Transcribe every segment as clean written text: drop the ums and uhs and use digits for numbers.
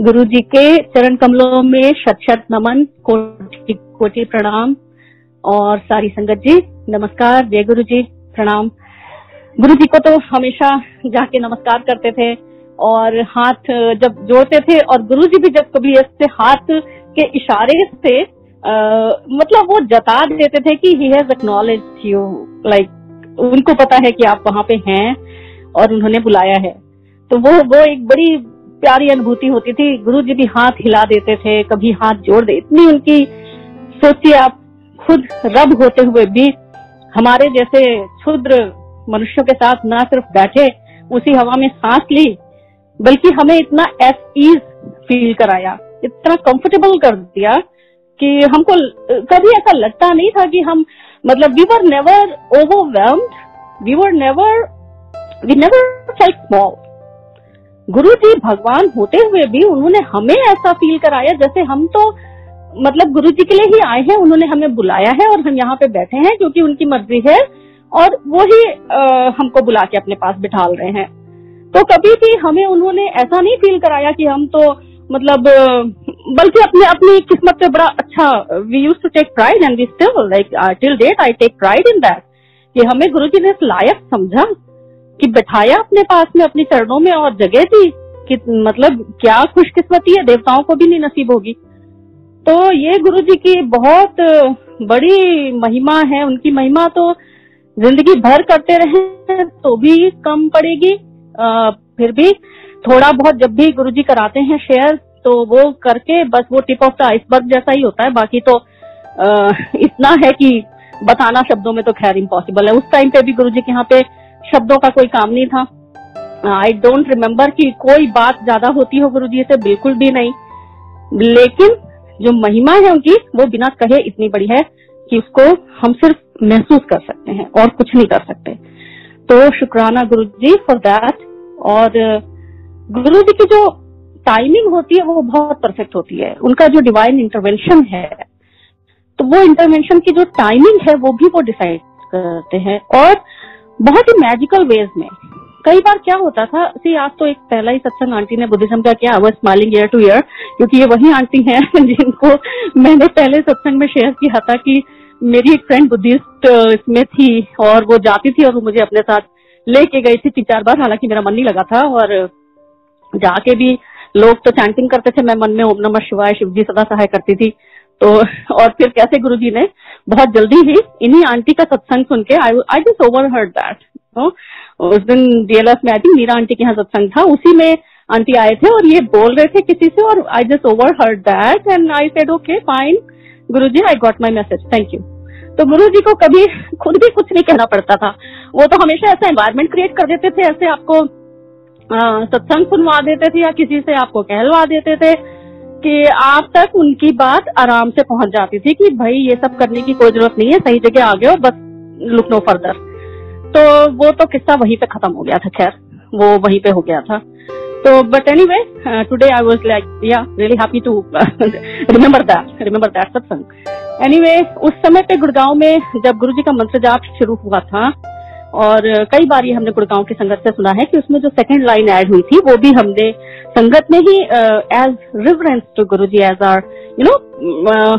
गुरु जी के चरण कमलों में शत शत नमन, कोटि कोटि प्रणाम। और सारी संगत जी नमस्कार, जय गुरु जी, प्रणाम। गुरु जी को तो हमेशा जाके नमस्कार करते थे और हाथ जब जोड़ते थे, और गुरु जी भी जब कभी ऐसे हाथ के इशारे से मतलब वो जता देते थे कि he has acknowledged you, like उनको पता है कि आप वहां पे हैं और उन्होंने बुलाया है। तो वो एक बड़ी प्यारी अनुभूति होती थी। गुरु जी भी हाथ हिला देते थे, कभी हाथ जोड़ दे, इतनी उनकी, सोचिए आप खुद रब होते हुए भी हमारे जैसे क्षुद्र मनुष्यों के साथ ना सिर्फ बैठे, उसी हवा में सांस ली, बल्कि हमें इतना एट ईज फील कराया, इतना कंफर्टेबल कर दिया कि हमको कभी ऐसा लगता नहीं था कि हम, मतलब we were never overwhelmed, we never felt small. Guru ji भगवान होते हुए भी उन्होंने हमें ऐसा फील कराया जैसे हम तो मतलब गुरु जी के लिए ही आए हैं, उन्होंने हमें बुलाया है और हम यहाँ पे बैठे हैं क्योंकि उनकी मर्जी है, और वो ही हमको बुला के अपने पास बिठाल रहे हैं। तो कभी भी हमें उन्होंने ऐसा नहीं फील कराया कि हम तो मतलब, बल्कि अपनी किस्मत पे बड़ा अच्छा, we used to take pride and we still like till date I take pride in that, कि हमें गुरु जी ने लायक समझा कि बैठाया अपने पास में, अपने चरणों में, और जगह दी कि मतलब क्या खुशकिस्मती है, देवताओं को भी नहीं नसीब होगी। तो ये गुरु जी की बहुत बड़ी महिमा है। उनकी महिमा तो जिंदगी भर करते रहे तो भी कम पड़ेगी। फिर भी थोड़ा बहुत जब भी गुरु जी कराते हैं शेयर, तो वो करके बस वो टिप ऑफ द आइसबर्ग जैसा ही होता है। बाकी तो इतना है कि बताना शब्दों में तो खैर इम्पॉसिबल है। उस टाइम पे भी गुरु जी के यहाँ पे शब्दों का कोई काम नहीं था। आई डोंट रिमेम्बर कि कोई बात ज्यादा होती हो गुरु जी से, बिल्कुल भी नहीं। लेकिन जो महिमा है उनकी, वो बिना कहे इतनी बड़ी है कि उसको हम सिर्फ महसूस कर सकते हैं और कुछ नहीं कर सकते। तो शुक्राना गुरु जी फॉर दैट। और गुरु जी की जो टाइमिंग होती है वो बहुत परफेक्ट होती है। उनका जो डिवाइन इंटरवेंशन है, तो वो इंटरवेंशन की जो टाइमिंग है वो भी वो डिसाइड करते हैं, और बहुत ही मैजिकल वेज में। कई बार क्या होता था, आज तो एक पहला ही सत्संग आंटी ने बुद्धिज्म का किया, I was smiling year two year, क्योंकि ये वही आंटी हैं जिनको मैंने पहले सत्संग में शेयर किया था कि मेरी एक फ्रेंड बुद्धिस्ट इसमें थी और वो जाती थी और वो मुझे अपने साथ लेके गई थी 3-4 बार, हालांकि मेरा मन नहीं लगा था। और जाके भी लोग तो चैंटिंग करते थे, मैं मन में ओम नमः शिवाय, शिव जी सदा सहाय करती थी। तो और फिर कैसे गुरुजी ने बहुत जल्दी ही इन्हीं आंटी का सत्संग सुन के, आई जस्ट ओवरहर्ड दैट। उस दिन डीएलएफ में आई थिंक मीरा आंटी के यहाँ सत्संग था, उसी में आंटी आए थे और ये बोल रहे थे किसी से, और I just overheard that and I said okay fine Guruji, I got my message, thank you. तो गुरुजी को कभी खुद भी कुछ नहीं कहना पड़ता था, वो तो हमेशा ऐसा एनवायरनमेंट क्रिएट कर देते थे, ऐसे आपको सत्संग सुनवा देते थे या किसी से आपको कहलवा देते थे कि आप तक उनकी बात आराम से पहुंच जाती थी कि भाई ये सब करने की कोई जरूरत नहीं है, सही जगह आ गए हो, बस लुक नो फर्दर। तो वो तो किस्सा वहीं पे खत्म हो गया था, खैर वो वहीं पे हो गया था। तो but anyway today I was like yeah really happy to remember that satsang. Anyway उस समय पे गुड़गांव में जब गुरुजी का मंत्र जाप शुरू हुआ था, और कई बार ये हमने गुड़गांव की संगत से सुना है कि उसमें जो सेकंड लाइन ऐड हुई थी वो भी हमने संगत में ही as reverence to Guruji, as our you know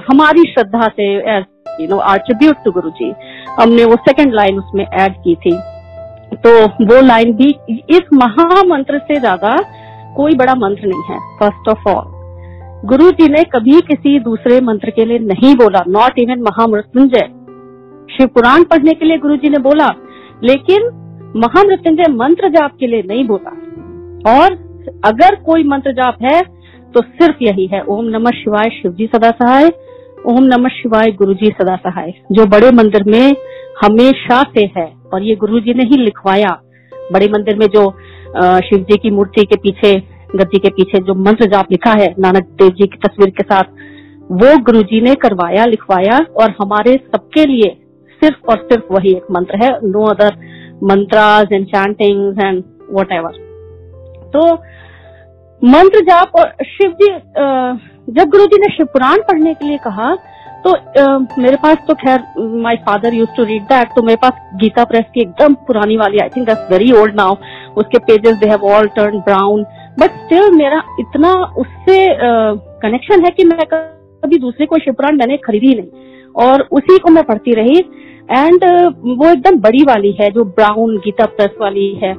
हमारी श्रद्धा से, as you know our tribute to Guruji, हमने वो सेकंड लाइन उसमें ऐड की थी। तो वो लाइन भी, इस महामंत्र से ज्यादा कोई बड़ा मंत्र नहीं है। फर्स्ट ऑफ ऑल गुरुजी ने कभी किसी दूसरे मंत्र के लिए नहीं बोला, नॉट इवन महामृत्युंजय। शिव पुराण पढ़ने के लिए गुरुजी ने बोला, लेकिन महामृत्युंजय मंत्र जाप के लिए नहीं बोला। और अगर कोई मंत्र जाप है तो सिर्फ यही है, ओम नमः शिवाय शिवजी सदा सहाय, ओम नमः शिवाय गुरुजी सदा सहाय, जो बड़े मंदिर में हमेशा से है। और ये गुरुजी ने ही लिखवाया। बड़े मंदिर में जो शिव जी की मूर्ति के पीछे, गद्दी के पीछे जो मंत्र जाप लिखा है नानक देव जी की तस्वीर के साथ, वो गुरुजी ने करवाया, लिखवाया, और हमारे सबके लिए सिर्फ और सिर्फ वही एक मंत्र है, no other mantras and chantings and whatever. तो मंत्र जाप, और शिव जी जब गुरुजी ने शिव पुराण पढ़ने के लिए कहा तो मेरे पास तो खैर my father used to read that, तो मेरे पास गीता प्रेस की एकदम पुरानी वाली, I think that's very old now, उसके pages they have all turn brown, but still मेरा इतना उस से कनेक्शन है कि मैं कभी दूसरे कोई शिव पुराण मैंने खरीदी नहीं और उसी को मैं पढ़ती रही। एंड वो एकदम बड़ी वाली है जो ब्राउन गीता प्रेस वाली है,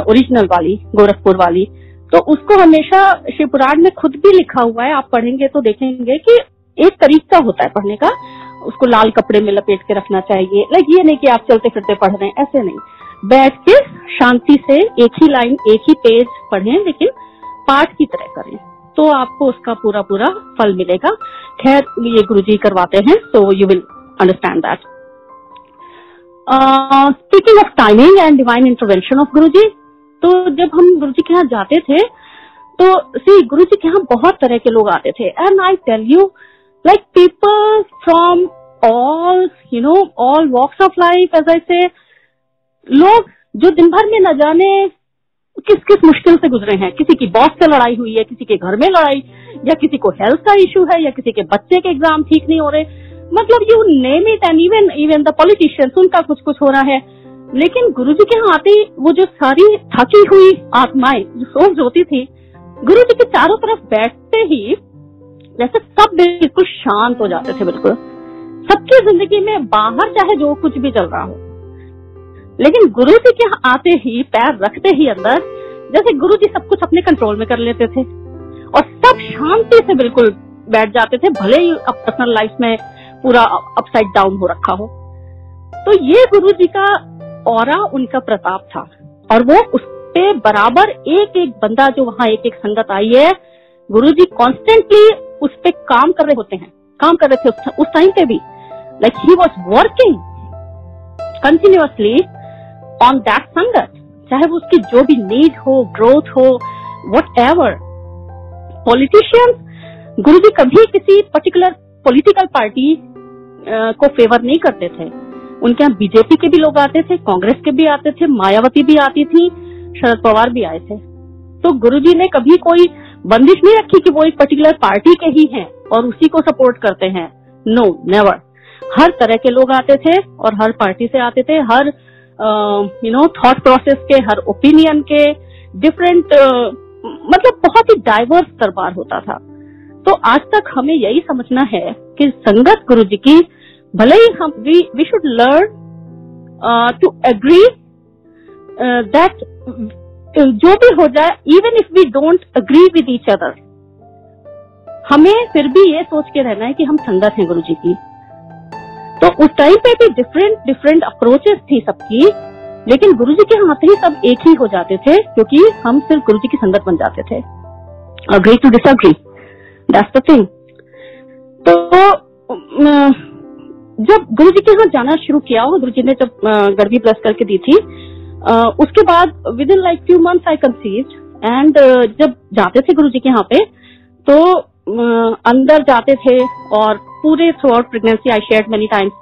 ओरिजिनल वाली, गोरखपुर वाली। तो उसको हमेशा शिव पुराण में खुद भी लिखा हुआ है, आप पढ़ेंगे तो देखेंगे कि एक तरीका होता है पढ़ने का, उसको लाल कपड़े में लपेट के रखना चाहिए। लाइक ये नहीं कि आप चलते फिरते पढ़ रहे हैं, ऐसे नहीं, बैठ के शांति से एक ही लाइन एक ही पेज पढ़ें, लेकिन पाठ की तरह करें, तो आपको उसका पूरा पूरा फल मिलेगा। खैर ये गुरुजी करवाते हैं, so you will understand that. Speaking of timing and divine intervention of Guruji, तो जब हम गुरुजी के यहाँ जाते थे तो सी गुरुजी के यहाँ बहुत तरह के लोग आते थे। And I tell you like people from all all walks of life, as I say, लोग जो दिन भर में न जाने किस किस मुश्किल से गुजरे हैं। किसी की बॉस से लड़ाई हुई है, किसी के घर में लड़ाई, या किसी को हेल्थ का इश्यू है, या किसी के बच्चे के एग्जाम ठीक नहीं हो रहे, मतलब you name it. And even the politicians, उनका कुछ कुछ हो रहा है। लेकिन गुरुजी के यहाँ आते ही वो जो सारी थकी हुई आत्माएं जो सोच होती थी, गुरुजी के चारों तरफ बैठते ही जैसे सब बिल्कुल शांत हो जाते थे। बिल्कुल सबकी जिंदगी में बाहर चाहे जो कुछ भी चल रहा हो, लेकिन गुरुजी के यहाँ आते ही, पैर रखते ही अंदर, जैसे गुरुजी सब कुछ अपने कंट्रोल में कर लेते थे और सब शांति से बिल्कुल बैठ जाते थे, भले ही अब पर्सनल लाइफ में पूरा अपसाइड डाउन हो रखा हो। तो ये गुरुजी का ऑरा, उनका प्रताप था। और वो उस पे बराबर एक एक बंदा जो वहां एक एक संगत आई है, गुरुजी कॉन्स्टेंटली उस पे काम कर रहे होते हैं, काम कर रहे थे उस टाइम पे भी। Like he was working continuously on that संगत, चाहे वो उसकी जो भी नीड हो, ग्रोथ हो, व्हाटएवर। पॉलिटिशियंस, गुरुजी कभी किसी पर्टिकुलर पॉलिटिकल पार्टी को फेवर नहीं करते थे। उनके यहाँ बीजेपी के भी लोग आते थे, कांग्रेस के भी आते थे, मायावती भी आती थी, शरद पवार भी आए थे। तो गुरुजी ने कभी कोई बंदिश नहीं रखी कि वो एक पर्टिकुलर पार्टी के ही हैं और उसी को सपोर्ट करते हैं। No, never. हर तरह के लोग आते थे और हर पार्टी से आते थे, हर थॉट प्रोसेस के, हर ओपिनियन के, डिफरेंट, मतलब बहुत ही डाइवर्स दरबार होता था। तो आज तक हमें यही समझना है कि संगत गुरुजी की, भले ही हम we should learn to agree that जो भी हो जाए, even if we don't agree with each other, हमें फिर भी ये सोच के रहना है कि हम संगत हैं गुरुजी की। तो उस टाइम पे भी डिफरेंट अप्रोचेस थी सबकी, लेकिन गुरुजी के हाथ ही सब एक ही हो जाते थे, क्योंकि हम सिर्फ गुरुजी की संगत बन जाते थे। Agree to disagree, that's the thing. तो जब गुरुजी के यहाँ जाना शुरू किया, और गुरुजी ने जब गड़वी ब्लेस करके दी थी, उसके बाद with in like few months I conceived. And जब जाते थे गुरुजी के यहाँ पे, तो अंदर जाते थे और पूरे throughout pregnancy I shared many times,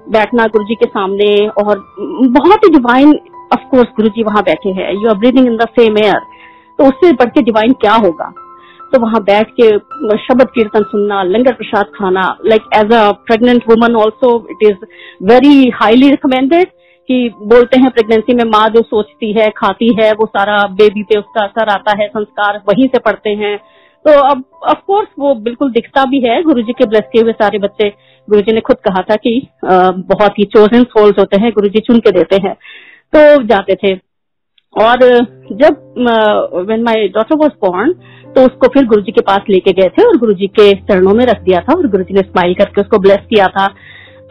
बैठना गुरुजी के सामने, और बहुत ही डिवाइन, ऑफ कोर्स गुरुजी वहां बैठे हैं, you are breathing in the same air, तो उससे बढ़ के डिवाइन क्या होगा। तो वहां बैठ के शब्द कीर्तन सुनना, लंगर प्रसाद खाना, like as a pregnant woman also it is very highly recommended, कि बोलते हैं प्रेगनेंसी में माँ जो सोचती है, खाती है, वो सारा बेबी पे उसका असर आता है, संस्कार वहीं से पढ़ते हैं। तो अब ऑफ कोर्स वो बिल्कुल दिखता भी है, गुरुजी के ब्लेस किए हुए सारे बच्चे, गुरुजी ने खुद कहा था कि बहुत ही चोजन सोल्स होते हैं, गुरुजी चुन के देते हैं। तो जाते थे, और जब when my daughter was born, तो उसको फिर गुरुजी के पास लेके गए थे और गुरुजी के चरणों में रख दिया था, और गुरुजी ने स्माइल करके उसको ब्लेस किया था।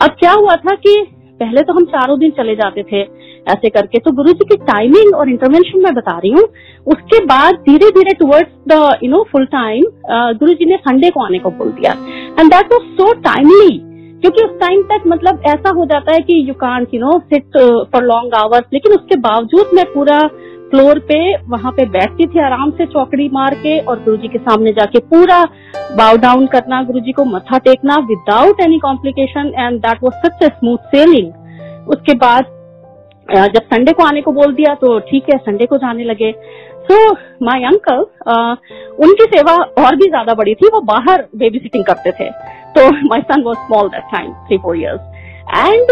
अब क्या हुआ था कि पहले तो हम 4 दिन चले जाते थे ऐसे करके, तो गुरुजी की टाइमिंग और इंटरवेंशन मैं बता रही हूँ। उसके बाद धीरे धीरे टुवर्ड्स द फुल टाइम गुरुजी ने संडे को आने को बोल दिया, and that was so timely, क्योंकि उस टाइम तक मतलब ऐसा हो जाता है कि you can't sit for long hours. लेकिन उसके बावजूद मैं पूरा फ्लोर पे वहां पे बैठती थी आराम से चौकड़ी मार के, और गुरुजी के सामने जाके पूरा बाउ डाउन करना, गुरुजी को मत्था टेकना without any complication, and that was such a smooth selling. उसके बाद जब संडे को आने को बोल दिया तो ठीक है, संडे को जाने लगे। सो माय अंकल, उनकी सेवा और भी ज्यादा बड़ी थी, वो बाहर बेबी सिटिंग करते थे। तो my son was small that time, 3-4 years, and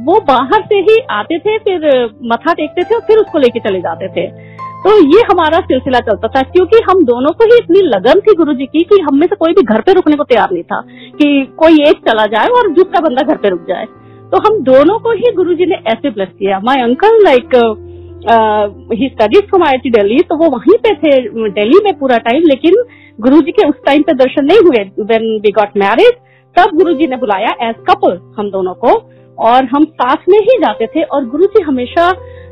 वो बाहर से ही आते थे, फिर मथा टेकते थे और फिर उसको लेके चले जाते थे। तो ये हमारा सिलसिला चलता था, क्योंकि हम दोनों को ही इतनी लगन थी गुरुजी की कि हम में से कोई भी घर पे रुकने को तैयार नहीं था कि कोई एक चला जाए और दूसरा बंदा घर पे रुक जाए। तो हम दोनों को ही गुरुजी ने ऐसे ब्लेस किया। My uncle like he studies from IIT Delhi, तो वो वहीं पे थे दिल्ली में पूरा टाइम, लेकिन गुरुजी के उस टाइम पे दर्शन नहीं हुए। व्हेन वी गॉट मैरिड तब गुरुजी ने बुलाया एज कपल हम दोनों को, और हम साथ में ही जाते थे। और गुरुजी हमेशा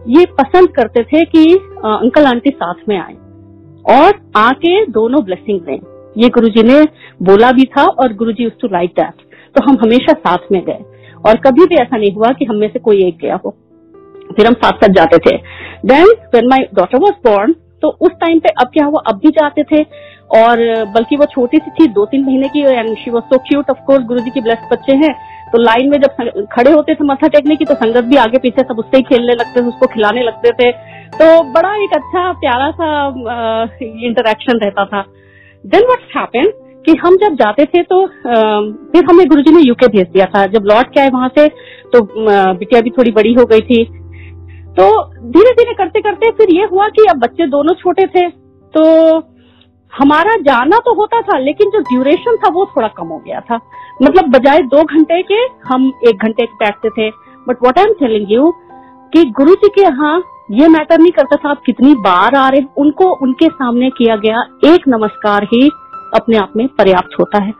ये पसंद करते थे कि अंकल आंटी साथ में आए और आके दोनों ब्लेसिंग दें। ये गुरुजी ने बोला भी था और गुरुजी यूज्ड टू लाइक दैट। तो हम हमेशा साथ में गए और कभी भी ऐसा नहीं हुआ कि हम में से कोई एक गया हो, फिर हम साथ साथ जाते थे। Then when my daughter was born, तो उस टाइम पे अब क्या हुआ, अब भी जाते थे, और बल्कि वो छोटी सी थी 2-3 महीने की, and she was so cute. Of course Guruji की ब्लेस्ड बच्चे हैं, तो लाइन में जब खड़े होते थे मत्था टेकने की, तो संगत भी आगे पीछे सब उससे ही खेलने लगते थे, उसको खिलाने लगते थे। तो बड़ा एक अच्छा प्यारा सा इंटरेक्शन रहता था। देन व्हाट्स हैपेंड कि हम जब जाते थे तो फिर हमें गुरुजी ने यूके भेज दिया था। जब लौट के आए वहां से तो बिटिया भी थोड़ी बड़ी हो गई थी। तो धीरे धीरे करते करते फिर ये हुआ कि अब बच्चे दोनों छोटे थे, तो हमारा जाना तो होता था, लेकिन जो ड्यूरेशन था वो थोड़ा कम हो गया था। मतलब बजाय 2 घंटे के हम 1 घंटे बैठते थे। But what I am telling you कि गुरुजी के यहाँ ये मैटर नहीं करता था आप कितनी बार आ रहे, उनको उनके सामने किया गया एक नमस्कार ही अपने आप में पर्याप्त होता है,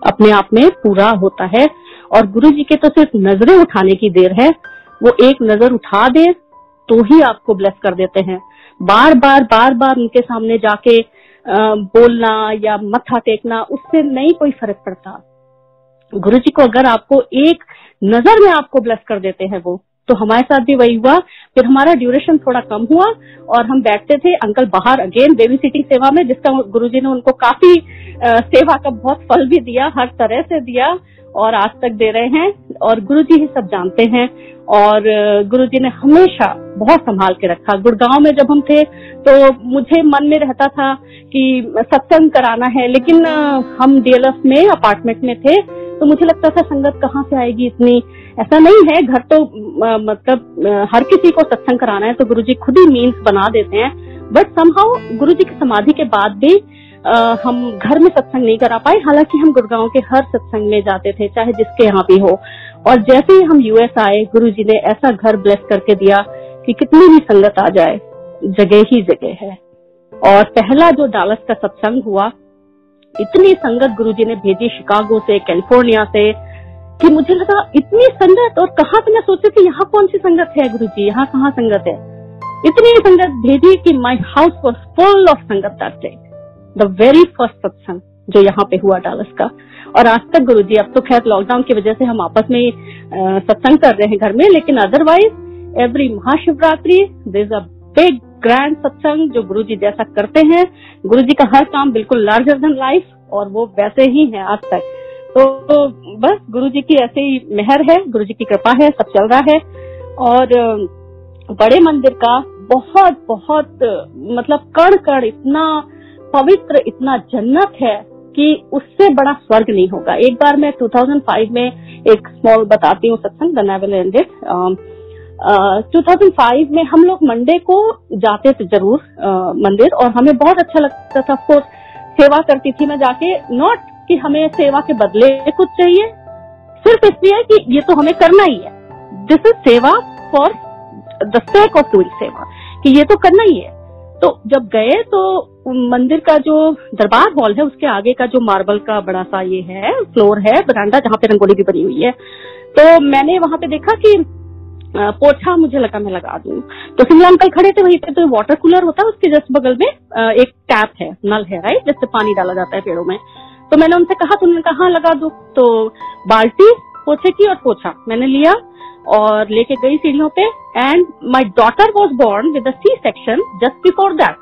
अपने आप में पूरा होता है। और गुरुजी के तो सिर्फ नजरें उठाने की देर है, वो एक नजर उठा दे तो ही आपको ब्लेस कर देते हैं। बार बार उनके सामने जाके बोलना या मत्था टेकना, उससे नहीं कोई फर्क पड़ता। गुरुजी को अगर आपको एक नजर में आपको ब्लेस कर देते हैं वो, तो हमारे साथ भी वही हुआ। फिर हमारा ड्यूरेशन थोड़ा कम हुआ और हम बैठते थे। अंकल बाहर अगेन बेबी सिटिंग सेवा में, जिसका गुरुजी ने उनको काफी सेवा का बहुत फल भी दिया, हर तरह से दिया और आज तक दे रहे हैं। और गुरुजी ही सब जानते हैं, और गुरुजी ने हमेशा बहुत संभाल के रखा। गुड़गांव में जब हम थे तो मुझे मन में रहता था कि सत्संग कराना है, लेकिन हम DLF में अपार्टमेंट में थे, तो मुझे लगता था संगत कहाँ से आएगी इतनी। ऐसा नहीं है, घर तो मतलब हर किसी को सत्संग कराना है तो गुरुजी खुद ही मीन्स बना देते हैं। बट समहाउ गुरुजी की समाधि के बाद भी हम घर में सत्संग नहीं करा पाए। हालांकि हम गुड़गांव के हर सत्संग में जाते थे, चाहे जिसके यहाँ भी हो। और जैसे ही हम US आए, गुरुजी ने ऐसा घर ब्लेस करके दिया कि कितनी भी संगत आ जाए, जगह ही जगह है। और पहला जो डालस का सत्संग हुआ, इतनी संगत गुरुजी ने भेजी शिकागो से, कैलिफोर्निया से, कि मुझे लगा इतनी संगत। और कहाँ से मैं सोचती थी यहाँ कौन सी संगत है गुरुजी, यहाँ कहाँ संगत है। इतनी संगत भेजी कि my house was full of sangat that day, the very first satsang जो यहाँ पे हुआ डालस का। और आज तक गुरुजी, अब तो खैर लॉकडाउन की वजह से हम आपस में सत्संग कर रहे हैं घर में, लेकिन otherwise every Mahashivratri there is a big grand satsang जो गुरुजी जैसा करते हैं। गुरुजी का हर काम बिल्कुल लार्जर देन लाइफ, और वो वैसे ही है आज तक। तो बस गुरुजी की ऐसे ही मेहर है, गुरुजी की कृपा है, सब चल रहा है। और बड़े मंदिर का बहुत बहुत मतलब कण कण इतना पवित्र, इतना जन्नत है कि उससे बड़ा स्वर्ग नहीं होगा। एक बार मैं 2005 में एक स्मॉल बताती हूँ सत्संग, then I will end it. 2005 में हम लोग मंडे को जाते थे जरूर मंदिर, और हमें बहुत अच्छा लगता था। ऑफकोर्स सेवा करती थी मैं जाके, नॉट कि हमें सेवा के बदले कुछ चाहिए, सिर्फ इसलिए कि ये तो हमें करना ही है। दिस इज सेवा for the sake of doing सेवा, कि ये तो करना ही है। तो जब गए तो मंदिर का जो दरबार हॉल है, उसके आगे का जो मार्बल का बड़ा सा ये है फ्लोर है, बरांडा, जहाँ पे रंगोली भी बनी हुई है। तो मैंने वहां पे देखा कि पोछा मुझे लगा मैं लगा दूं। तो सिमला अंकल खड़े थे वहीं पे, तो वाटर कूलर होता है उसके जस्ट बगल में एक टैप है, नल है, राइट, जिससे पानी डाला जाता है पेड़ों में। तो मैंने उनसे कहा, तो उन्होंने कहा लगा दो। तो बाल्टी पोछे की और पोछा मैंने लिया और लेके गई सीढ़ियों पे, and my daughter was born with C-section just before that.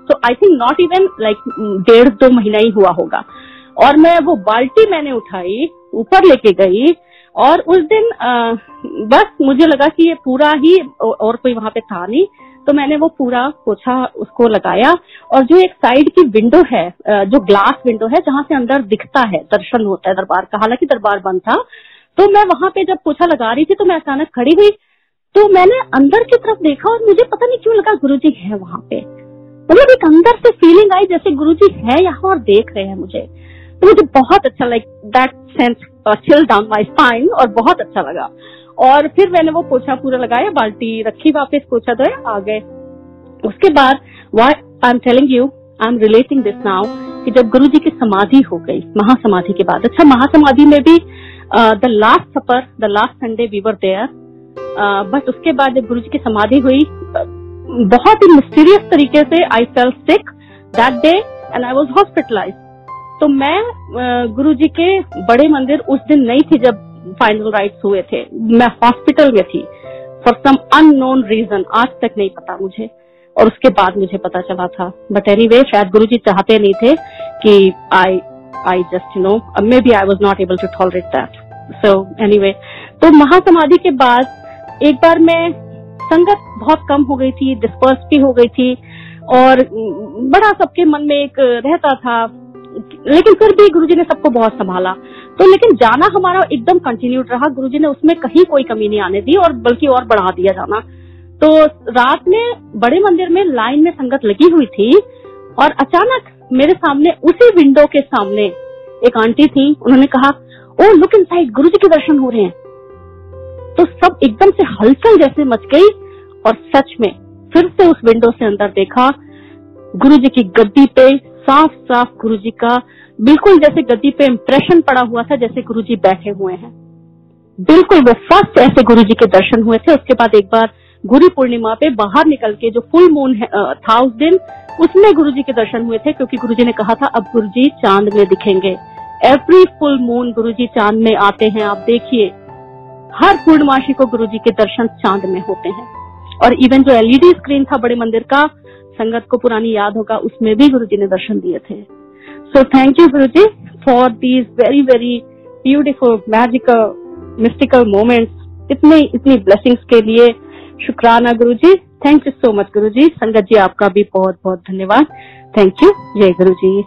So I think not even like 1.5-2 महीना ही हुआ होगा। और मैं वो बाल्टी मैंने उठाई, ऊपर लेके गई, और उस दिन बस मुझे लगा कि ये पूरा ही, और कोई वहां पे था नहीं, तो मैंने वो पूरा पोछा उसको लगाया। और जो एक साइड की विंडो है, जो ग्लास विंडो है जहां से अंदर दिखता है, दर्शन होता है दरबार का, हालांकि दरबार बंद था, तो मैं वहां पे जब पोछा लगा रही थी तो मैं अचानक खड़ी हुई, तो मैंने अंदर की तरफ देखा और मुझे पता नहीं क्यों लगा गुरुजी है वहां पे। मतलब एक अंदर से फीलिंग आई जैसे गुरुजी है यहाँ और देख रहे हैं मुझे। तो मुझे बहुत अच्छा, like that sense chill down my spine, और बहुत अच्छा लगा। और फिर मैंने वो पोछा पूरा लगाया, बाल्टी रखी वापस, पोछा धोया, आ गए। उसके बाद why I am telling you, I am relating this now, कि जब गुरुजी की समाधि हो गई, महासमाधि के बाद, अच्छा महासमाधि में भी the last supper, the last Sunday we were there, but उसके बाद जब गुरुजी की समाधि हुई, बहुत ही मिस्टीरियस तरीके से I felt sick that day and I was hospitalised. तो मैं गुरुजी के बड़े मंदिर उस दिन नहीं थी जब फाइनल राइट्स हुए थे, मैं हॉस्पिटल में थी फॉर सम अननोन रीजन, आज तक नहीं पता मुझे, और उसके बाद मुझे पता चला था। बट एनीवे, शायद गुरुजी चाहते नहीं थे कि I just maybe I was not able to tolerate that. So anyway, तो महासमाधि के बाद एक बार मैं, संगत बहुत कम हो गई थी, डिस्पर्स भी हो गई थी, और बड़ा सबके मन में एक रहता था, लेकिन फिर भी गुरुजी ने सबको बहुत संभाला। तो लेकिन जाना हमारा एकदम कंटिन्यूड रहा, गुरुजी ने उसमें कहीं कोई कमी नहीं आने दी, और बल्कि और बढ़ा दिया जाना। तो रात में बड़े मंदिर में लाइन में संगत लगी हुई थी, और अचानक मेरे सामने, उसी विंडो के सामने एक आंटी थी, उन्होंने कहा, ओ लुक इनसाइड, गुरुजी के दर्शन हो रहे हैं। तो सब एकदम से हलचल जैसे मच गई, और सच में फिर से उस विंडो से अंदर देखा, गुरुजी की गद्दी पे साफ साफ गुरुजी का, बिल्कुल जैसे गद्दी पे इम्प्रेशन पड़ा हुआ था, जैसे गुरुजी बैठे हुए हैं, बिल्कुल वो फर्स्ट ऐसे गुरुजी के दर्शन हुए थे। उसके बाद एक बार गुरु पूर्णिमा पे बाहर निकल के, जो फुल मून था उस दिन, उसमें गुरुजी के दर्शन हुए थे, क्योंकि गुरुजी ने कहा था अब गुरुजी चांद में दिखेंगे। एवरी फुल मून गुरुजी चांद में आते हैं, आप देखिए हर पूर्णमासी को गुरुजी के दर्शन चांद में होते हैं। और इवन जो एलईडी स्क्रीन था बड़े मंदिर का, संगत को पुरानी याद होगा, उसमें भी गुरुजी ने दर्शन दिए थे। So thank you Guruji for these very very beautiful magical mystical moments, इतनी ब्लेसिंग्स के लिए शुक्राना गुरुजी। थैंक यू सो मच गुरुजी। संगत जी आपका भी बहुत बहुत धन्यवाद। Thank you. जय गुरुजी।